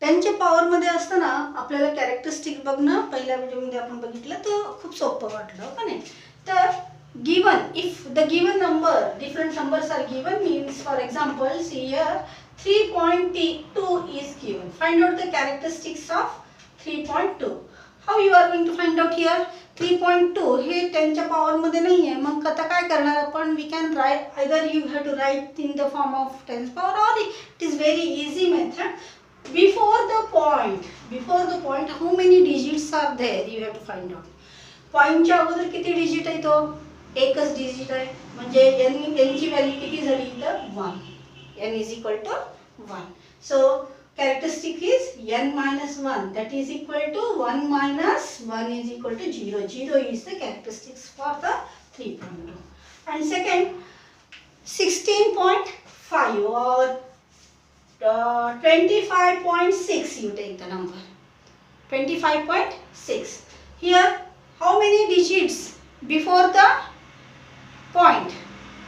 त्यांच्या पॉवरमध्ये असताना आपल्याला कॅरेक्टरिस्टिक बघणं पहिल्या व्हिडिओमध्ये आपण बघितलं तर खूप सोपं वाटलं का नाही. तर given, if the given number, different numbers are given, means for example see here 3.2 is given. Find out the characteristics of 3.2. How you are going to find out here? 3.2 हे 10 च्या पॉवर मध्ये नाही आहे. मग आता काय करणार आपण? We can write, either you have to write in the form of 10th power or it is very easy method. Before the point how many digits are there you have to find out. Point च्या अगोदर किती digit आहे? तो एकच digit आहे. म्हणजे n ची value किती झाली इथं? 1. n is equal to 1. So characteristic is n minus 1, that is equal to 1 minus 1 is equal to 0. 0 is the characteristics for the 3.2. And second 16.5 or 25.6, you take the number 25.6. Here how many digits before the point?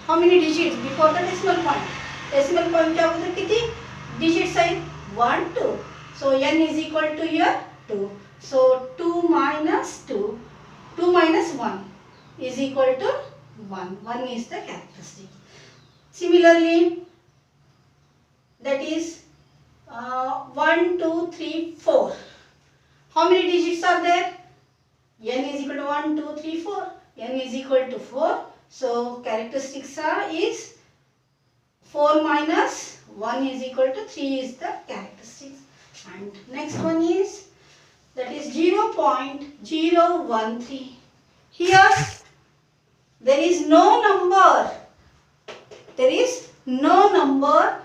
How many digits before the decimal point? Decimal point च्या अगोदर किती digits आहेत? 1 2. So n is equal to here 2. So 2 minus 1 is equal to 1. 1 is the characteristic. Similarly, that is 1 2 3 4. How many digits are there? n is equal to 1 2 3 4. n is equal to 4. So characteristics is 4 minus 1 is equal to 3 is the characteristics. And next one is, that is 0.013. Here there is no number. There is no number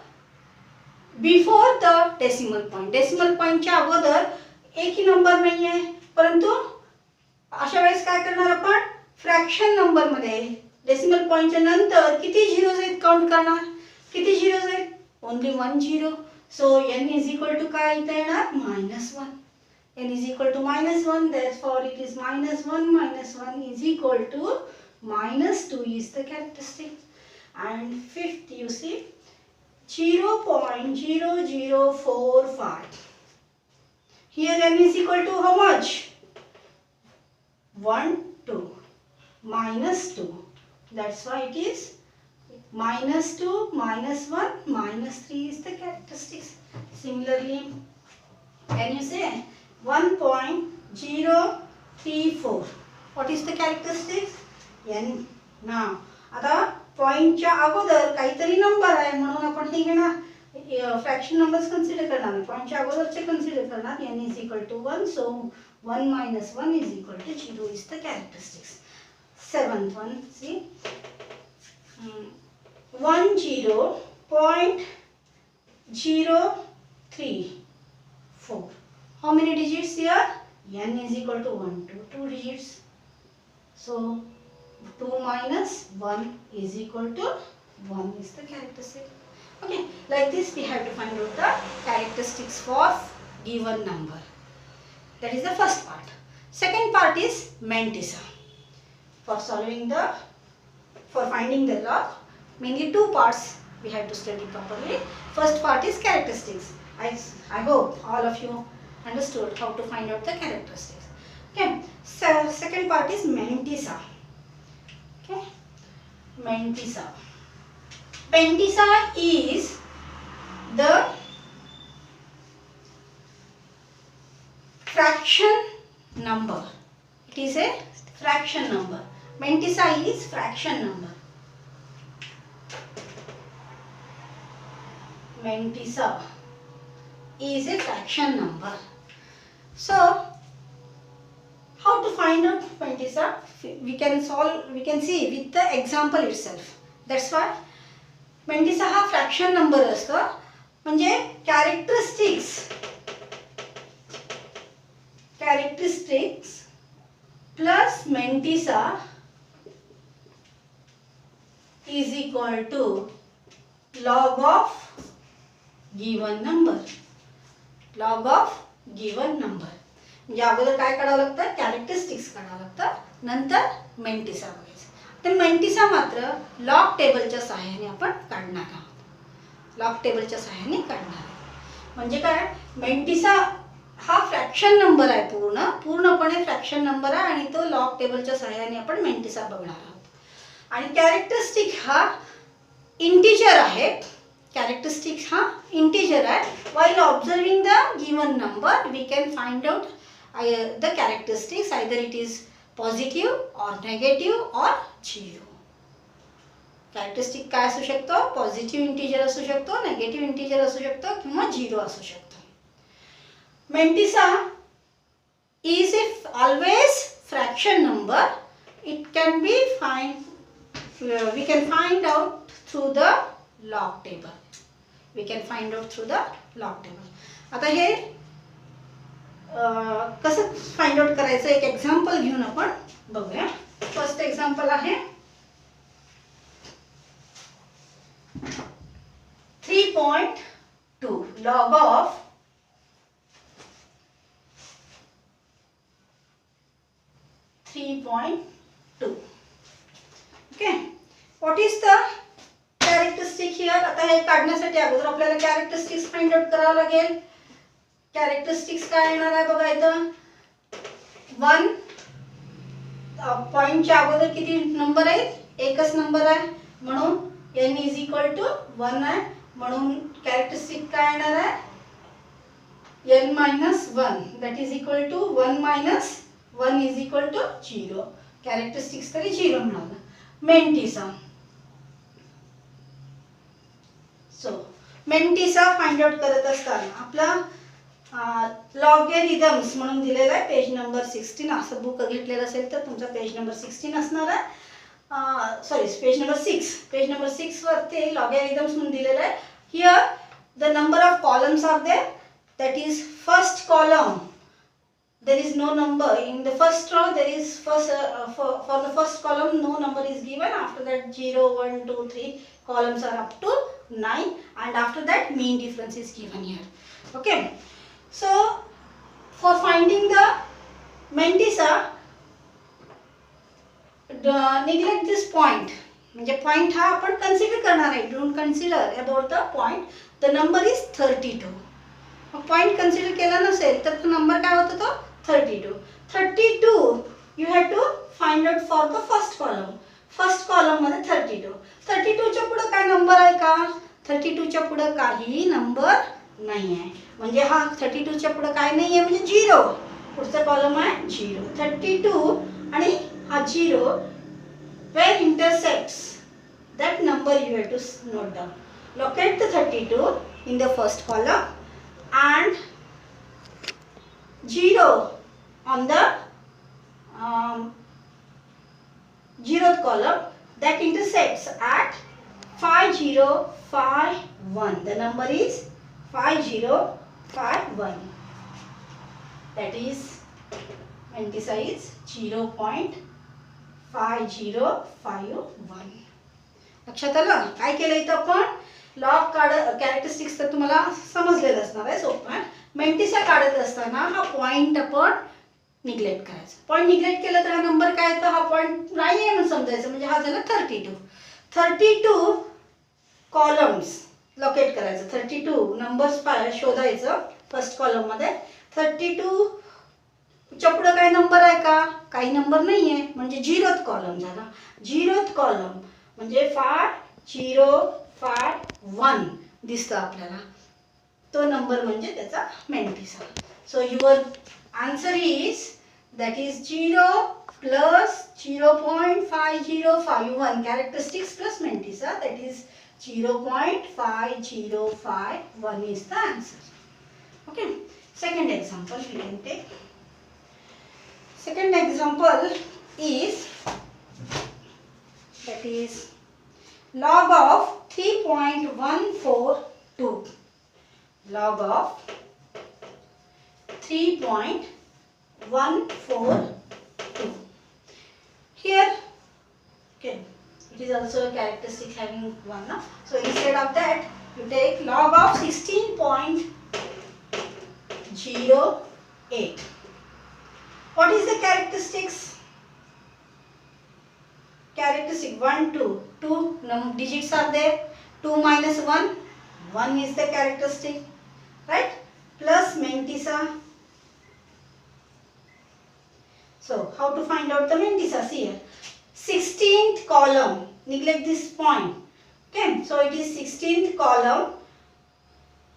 before the decimal point. Decimal point च्या अगोदर एकही number नाही आहे. परंतु अशा वेळेस काय करणार आपण? फ्रॅक्शन नंबर मध्ये डेसिमल पॉइंटच्या नंतर किती झिरोज आहेत काउंट करणार. किती झिरोज आहेत? Only 1 zero. So n is equal to काय इथे येणार? -1. n is equal to -1, therefore it is -1 minus 1 is equal to -2 is the characteristic. And fifth, you see 0.0045. Here n is equal to how much? 1 2 -2. That's why it is -2 -1 -3 is the characteristics. Similarly, can you say 1.034? What is the characteristics? n. Now आता पॉइंटच्या अगोदर काहीतरी number आहे म्हणून आपण हे घेणार. Fraction numbers consider करणार नाही. पॉइंटच्या अगोदरचे कन्सिडर करणार. n is equal to 1. So 1 minus 1 is equal to 0 is the characteristics. Seventh one, see 10.034. How many digits here? n is equal to 1 to 2 digits. So 2 minus 1 is equal to 1 is the characteristic. Okay, like this we have to find out the characteristics for given number. That is the first part. Second part is Mantissa. For finding the log, mainly two parts we have to study properly. First part is characteristics. I hope all of you understood how to find out the characteristics. Okay. So second part is Mantissa. Okay. Mantissa. Mantissa is the fraction number. It is a fraction number. Mantissa is fraction number. Mantissa is a fraction number. So how to find out Mantissa? We can see with the example itself. That's why Mantissa हा fraction number असतो. म्हणजे characteristics plus Mantissa is equal to log of given number. Log of given number. म्हणजे अगोदर काय काढावं लागतं? Characteristics काढावं लागतं. नंतर Mantissa बघायचं. तर Mantissa मात्र लॉग टेबलच्या सहाय्याने आपण काढणार आहोत. लॉग टेबलच्या सहाय्याने काढणार आहे. म्हणजे काय, मेंटिसा हा फ्रॅक्शन नंबर आहे, पूर्णपणे फ्रॅक्शन नंबर आहे आणि तो लॉग टेबलच्या सहाय्याने आपण मेंटिसा बघणार आहोत. आणि कॅरेक्टरिस्टिक हा इंटिजर आहे, कॅरेक्टरिस्टिक हा इंटिजर आहे. while observing the given number we can find out the characteristics, either it is positive or negative or zero. Characteristic काय असू शकतो, पॉझिटिव्ह इंटिजर असू शकतो, नेगेटिव्ह इंटिजर असू शकतो किंवा झिरो असू शकतो. Mantissa is if always fraction number, it can be we can find out through the log table. We can find out through the log table. आता हे कसं फाइंड आउट करायचं एक एक्झाम्पल घेऊन आपण बघूया. फर्स्ट एक्झाम्पल आहे 3.2 log of 3.2. Okay, what is the characteristic here. आता हे काढण्यासाठी अगोदर आपल्याला कॅरेक्टरिस्टिक्स फाइंड आउट करावं लागेल. कॅरेक्टरिस्टिक्स काय येणार आहे बघा, इथं 1 पॉइंटच्या अगोदर किती नंबर आहेत, एकच नंबर आहे, म्हणून n इज इक्वल टू 1 आहे. म्हणून कॅरेक्टरिस्टिक काय येणार आहे, n minus 1 that is equal to 1 minus 1 is equal to 0. Characteristics तरी 0 मिळालं. Mantissa, so mantissa find out करत असताना आपला लॉगॅरिथम्स म्हणून दिलेला आहे पेज नंबर 16. असं बुक घेतलेलं असेल तर तुमचा पेज नंबर 16 असणार आहे. Sorry, page number 6. Page number 6 वर ते लॉगॅरिथम्स म्हणून दिलेलं आहे. Here the number of columns are there, that is first column there is no number in the first row. There is for the first column no number is given. After that 0 1 2 3 columns are up to 9 and after that mean difference is given here. Okay, so for finding the mantissa neglect this point. म्हणजे point हा आपण consider करणार आहे. Don't consider about the point. The number is 32. Point consider केला नसेल तर तो number काय होता, तो 32. 32 you have to find out for the first column. First column मध्ये 32. 32 च्या पुढे काय नंबर आहे का, 32 च्या पुढे काही नंबर नाही आहे. म्हणजे हा 32 च्या पुढे काय नाही आहे, म्हणजे 0. पुढचा कॉलम आहे 0. 32 आणि हा 0 where intersects that number you have to note down. Locate the 32 in the first column and 0 on the 0th column that intersects at 5051. The number is 5051. That is mantissa is 0.5051. लक्षात आलं. काय केलं इथं आपण log characteristics तर तुम्हाला समजलेलं असणार आहे, सोपं आहे. मेंटिसा काढत असताना हा पॉइंट आपण निग्लेक्ट करायचा. पॉइंट निग्लेक्ट केलं तर हा नंबर काय येतो, हा पॉइंट नाही आहे म्हणून समजायचं. म्हणजे हा झाला 32. 32 कॉलम्स लोकेट करायचं. 32 नंबर्स शोधायचं फर्स्ट कॉलम मध्ये. 32 च्या पुढे काही नंबर आहे का, काही नंबर नाही आहे, म्हणजे 0th कॉलम झाला. 0th कॉलम म्हणजे 5051 दिसतं आपल्याला. तो नंबर म्हणजे त्याचा mantissa. So your answer is that is 0 plus 0.5051 characteristics plus mantissa, that is 0.5051 is the answer. Okay, second example we can take. Second example is that is log of 3.142. Log of 3.142. Here, okay, it is also a characteristic having 1. No? So instead of that, you take log of 16.08. What is the characteristics? Characteristic 1, 2. 2 digits are there. 2 minus 1. 1 is the characteristic. right? Plus Mantissa. So how to find out the Mantissa? See here, 16th column, neglect this point. Okay, so it is 16th column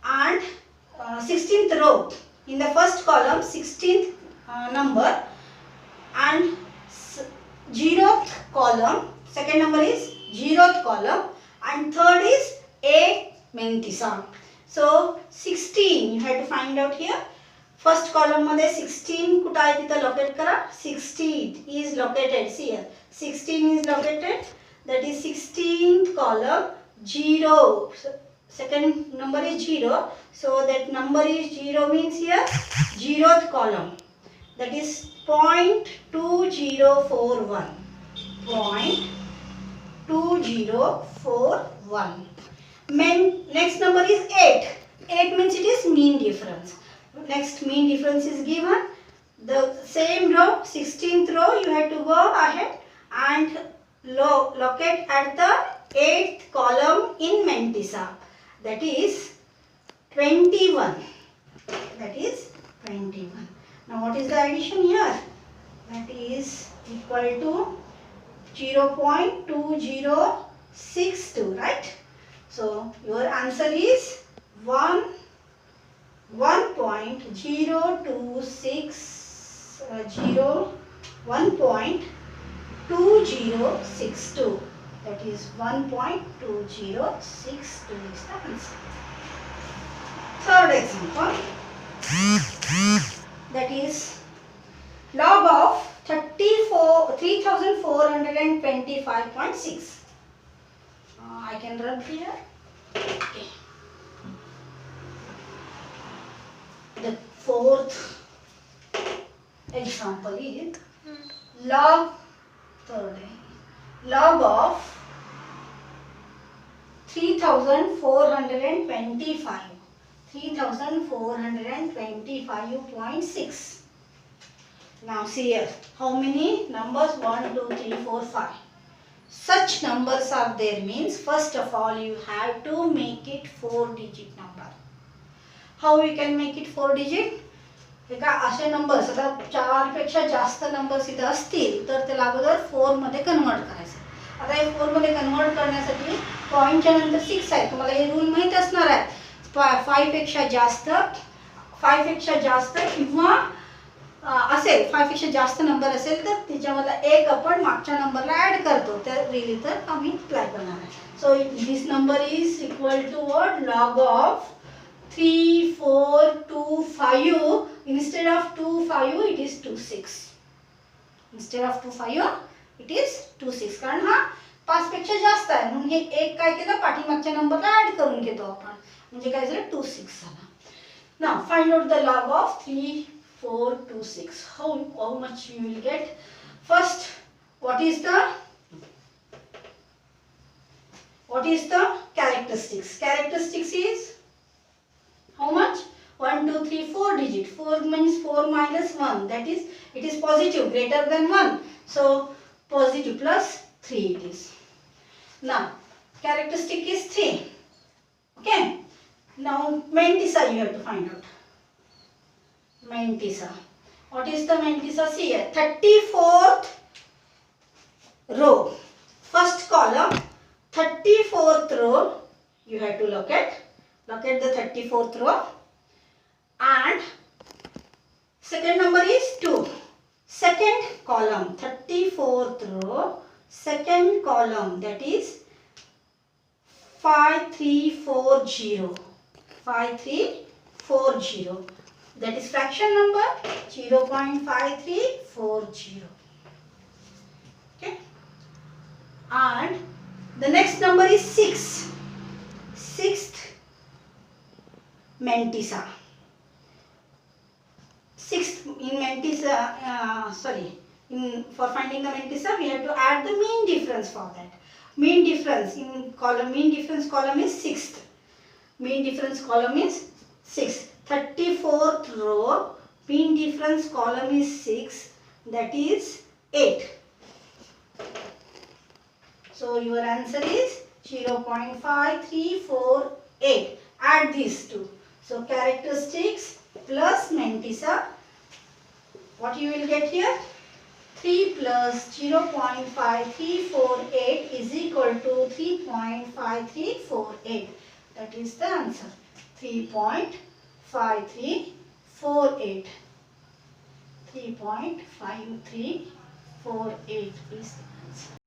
and 16th row. In the first column 16th number and 0th column, second number is 0th column and third is 8 Mantissa. So 16 you have to find out here. First column मध्ये 16 कुठं आहे तिथं locate करा. 16 is located. See here, 16 is located. That is 16th column, 0. Second number is 0. So that number is 0 means here 0th column. That is 0.2041. 0.2041. Next number is 8. 8 means it is mean difference. Next mean difference is given. The same row, 16th row, you have to go ahead and locate at the 8th column in Mantissa. That is 21. That is 21. Now what is the addition here? That is equal to 0.2062, right? So your answer is 1.2062. That is 1.2062 is the answer. Third example. That is log of 3425.6. I can rub here. Okay. The fourth example is log of 3425.6. Now see here, how many numbers? 1, 2, 3, 4, 5. Such numbers are there means first of all you have to make it 4-digit number. How we can make it 4-digit? एका असे numbers, आता 4 पेक्षा जास्त numbers इथे असतील तर त्याला अगोदर 4 मध्ये कन्वर्ट करायचं. आता हे 4 मध्ये कन्वर्ट करण्यासाठी पॉइंटच्या नंतर 6 आहे. तुम्हाला हे रूल माहित असणार आहे. 5 पेक्षा जास्त किंवा असेल 5 पेक्षा जास्त नंबर असेल तर त्याच्यामधला एक आपण मागच्या नंबरला ऍड करतो. तर रिली तर आम्ही अप्लाय करणार आहे. So this number is equal to what? Log of 3425. Instead of 25 it is 26. Instead of 25 it is 26. कारण हा 5 पेक्षा जास्त आहे म्हणून हे एक काय केलं पाठीमागच्या नंबरला ऍड करून घेतो आपण. म्हणजे काय झालं 26 झाला. Now find out the log of 3426. How much you will get? First, what is the characteristics? Characteristics is how much? 1, 2, 3, 4 digit. 4 means 4 minus 1. That is, it is positive, greater than 1. So, positive plus 3 it is. Now, characteristic is 3. Okay. Now, Mantissa you have to find out. Mantissa. What is the Mantissa? See here, 34th row. First column, 34th row. You have to locate the 34th row. And second number is 2. Second column, 34th row, second column, that is 5340. 5340. That is fraction number 0.5340. Okay. And the next number is 6. Sixth Mantissa. Sixth in Mantissa, for finding the Mantissa we have to add the mean difference for that. Mean difference column is 6th. Mean difference column is 6. 34th row, mean difference column is 6. That is 8. So your answer is 0.5348. Add these two. So characteristics plus Mantissa, what you will get here? 3 plus 0.5348 is equal to 3.5348. That is the answer. 3.5348. 3.5348 is the answer.